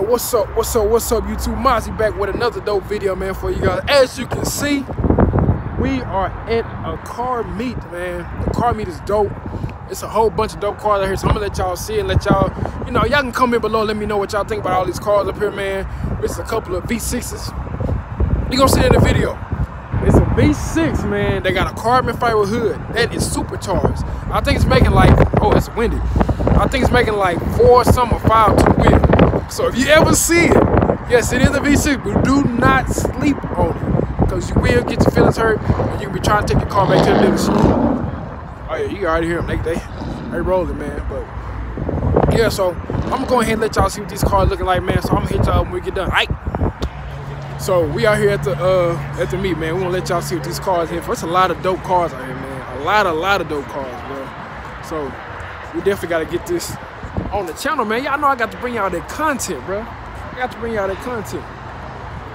what's up, YouTube? Mozzie back with another dope video, man, for you guys. As you can see, we are at a car meet, man. The car meet is dope. It's a whole bunch of dope cars out here, so I'm gonna let y'all see and let y'all, you know, y'all can comment below, let me know what y'all think about all these cars up here, man. It's a couple of V6s. You gonna see it in the video. It's a V6, man. They got a carbon fiber hood that is supercharged. I think it's making like, oh, it's windy. I think it's making like 4 some or 5 2 wheel. So if you ever see it, yes, it is a V6, but do not sleep on it, because you will get your feelings hurt and you can be trying to take your car back to the dealership. Oh yeah, you already hear them. They rolling, man. But yeah, so I'm gonna go ahead and let y'all see what these cars looking like, man. So I'm gonna hit y'all when we get done. Aight. So we out here at the meet, man. We wanna let y'all see what these cars here for. It's a lot of dope cars out here, man. A lot of dope cars, bro. So we definitely gotta get this on the channel, man. Y'all know I got to bring y'all that content, bro. I got to bring y'all that content.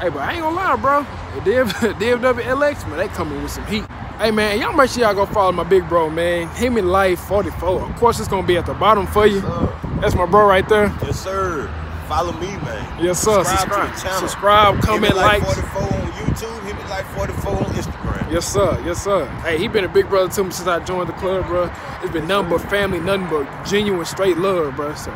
Hey, but I ain't gonna lie, bro. The DFW man, they coming with some heat. Hey, man, y'all make sure y'all go follow my big bro, man. Him in Life 44. Of course, it's gonna be at the bottom for you. That's my bro right there. Yes, sir. Follow me, man. Yes, sir. Subscribe, comment, like. 44 on YouTube. Him in Life 44 on Instagram. Yes, sir. Yes, sir. Hey, he been a big brother to me since I joined the club, bro. It's been nothing but family, nothing but genuine, straight love, bro. So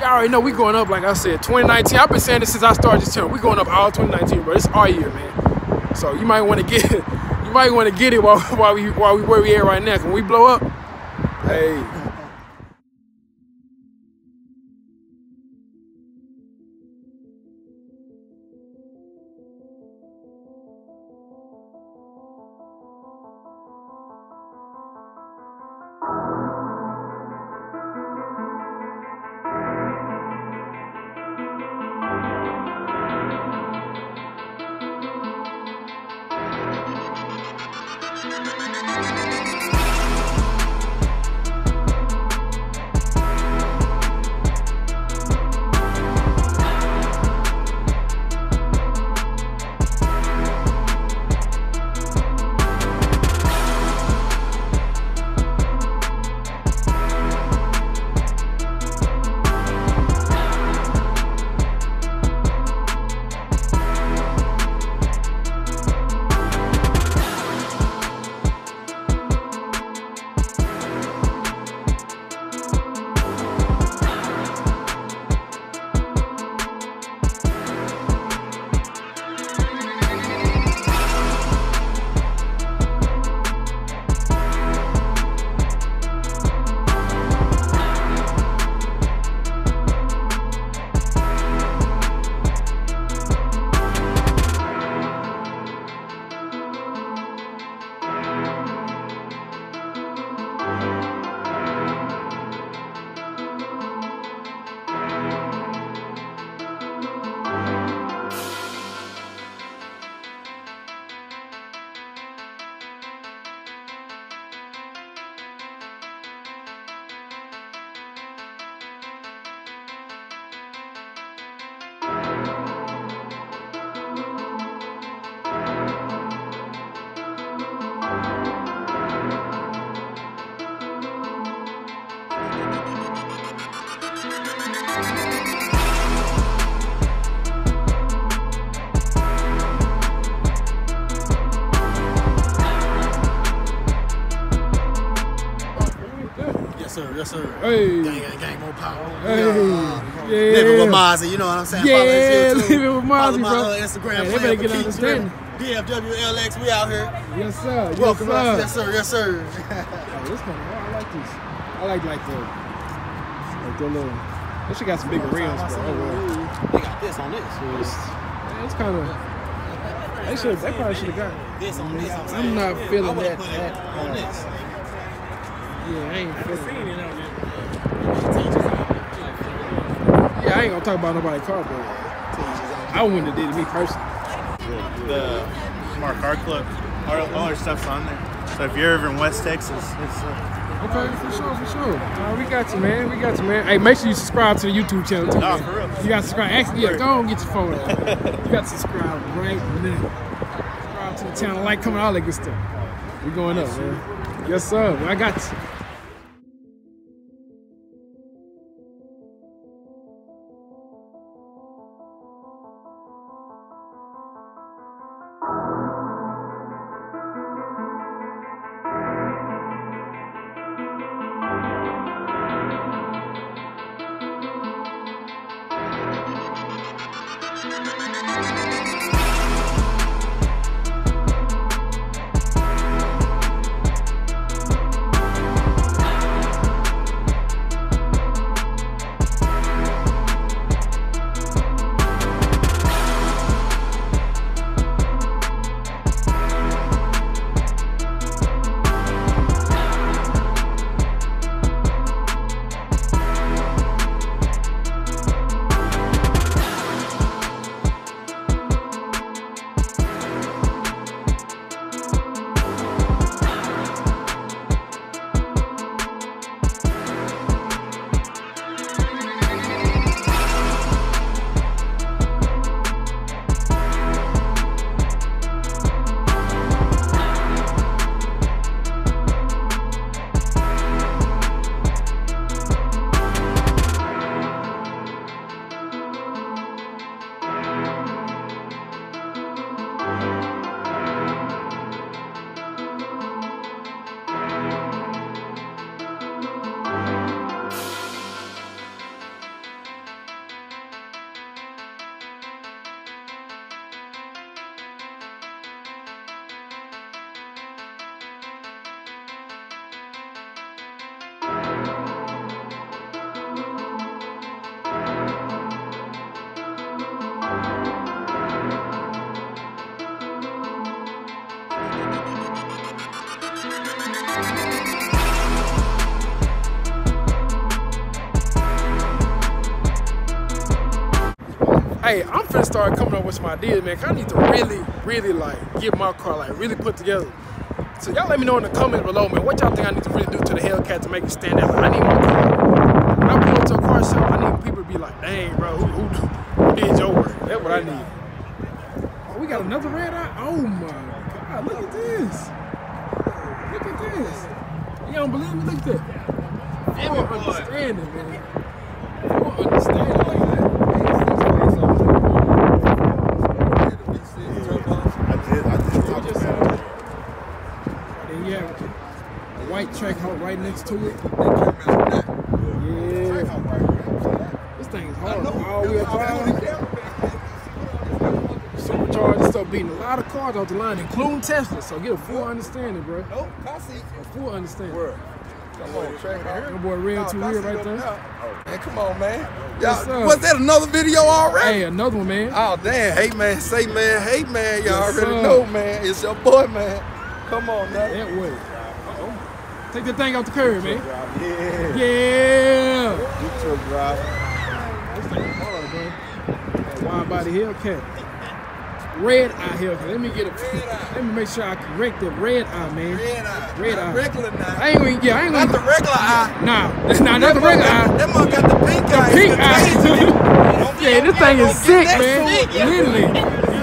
y'all already know we going up, like I said, 2019. I've been saying this since I started this channel. We going up all 2019, bro. It's our year, man. So you might want to get it. You might want to get it while we where we at right now. When we blow up, hey. Yes, sir. Hey. Gang, more power. Hey. Yeah. Living with Mozzie, you know what I'm saying? Yeah, living with Mozzie, bro. Follow my Instagram. Hey, they better get understanding. DFWLX, we out here. Yes, sir. Welcome, yes, sir. Yes, sir. Oh, this kind of, I like this. I like the little. This shit got some bigger rims, bro. Oh, well. They got this on this. It's kind of. They probably should have got this on this. I'm not feeling that. On this. Yeah, I ain't feeling it. Yeah, I ain't gonna talk about nobody's car, but I wouldn't have did it me personally. The Smart Car Club, all our stuff's on there. So if you're ever in West Texas, it's okay, for sure. We got you, man. Hey, make sure you subscribe to the YouTube channel too. No, for real. You got to subscribe. Actually, yeah, go on and get your phone out. You got to subscribe right now. Subscribe to the channel, like, comment, all that good stuff. We going up, man. Yes, sir. I got you. Hey, I'm finna start coming up with some ideas, man. 'Cause I need to really like get my car like really put together. So y'all let me know in the comments below, man. What y'all think I need to really do to the Hellcat to make it stand out? Like, I need my car. When I pull up to a car show, I need people to be like, dang, bro, who did your work? That's what I need. Oh, we got another red eye? Oh my God, look at this. Look at this. You don't believe me? Look at that. Full understanding, man. Full understanding like that. Then you have a white track out right next to it. Yeah. This thing is hard. All-wheel drive. Supercharged and stuff beating a lot of cars off the line, including Tesla. So get a full understanding, bro. A full understanding. Come on, track out. Your boy Real 2 here right there. Man, come on, man. Yes, Y'all, was that another video already? Hey, another one, man. Oh, damn. Hey, man. Say, man. Hey, man. Y'all Yes, already sir. know, man. It's your boy, man. Come on, now. That way. Take that thing off the curb, man. Yeah. Yeah. You truck driver. This thing is hard, bro. That wide body Hellcat. Red eye Hellcat. Let me get it. Let me make sure I correct the red eye, man. Red eye. Regular now. I ain't gonna, yeah, I ain't Not gonna. the regular eye. Nah, that's not the regular eye. That mother got the pink eye. Pink eye. Yeah, this thing is sick, that man. sick. Literally. You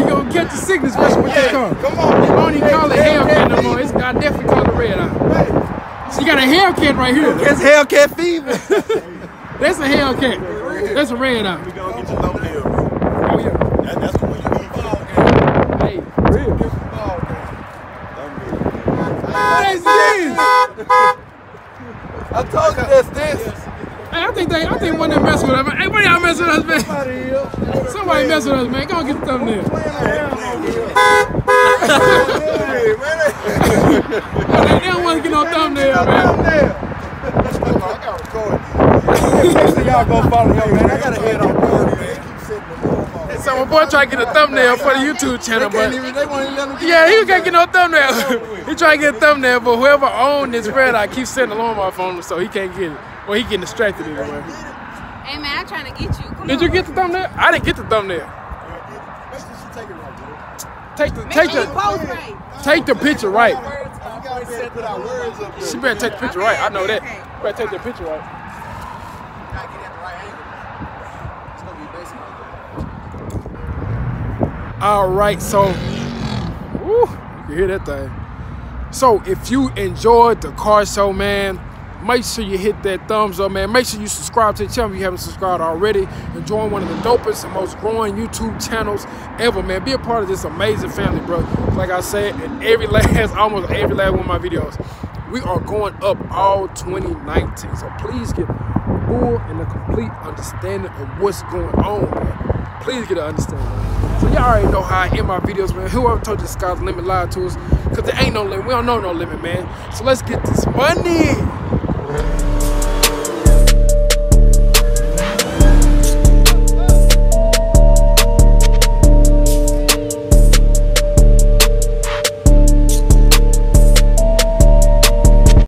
gonna get the sickness, especially with that car. Come on. I don't even call it Hellcat no more. I definitely call it red eye. So you got a Hellcat right here. It's Hellcat fever. That's a Hellcat. That's a red eye. We gonna get your thumbnail, bro. Oh yeah. That's the one you need. Hey, real. What is this? I told you that's this. Hey, I think one of them messing with us, man. Hey, one of y'all messing with us, man. Somebody messing with us, man. Go get the thumbnail. They don't want to get no thumbnail, man. Y'all go follow him, man. I gotta head on board, man. So my boy trying to get a thumbnail for the YouTube channel, but They won't even let him get yeah, he can't get no thumbnail. He trying to get a thumbnail, but whoever owned this red eye keeps setting the alarm off on him, so he can't get it. Well, he getting distracted anyway. Hey man, I'm trying to get you. Come Did you get the thumbnail? I didn't get the thumbnail. Take the picture right. She better take the picture right. I know that. Better take the picture right. All right, so woo, you can hear that thing. So if you enjoyed the car show, man, make sure you hit that thumbs up, man. Make sure you subscribe to the channel if you haven't subscribed already, and join one of the dopest and most growing YouTube channels ever, man. Be a part of this amazing family, bro. Like I said, in almost every last one of my videos, we are going up all 2019. So please get full and a complete understanding of what's going on, man. Please get an understanding. So y'all already know how I end my videos, man. Whoever told you the sky's the limit lied to us, because there ain't no limit. We don't know no limit, man. So let's get this money.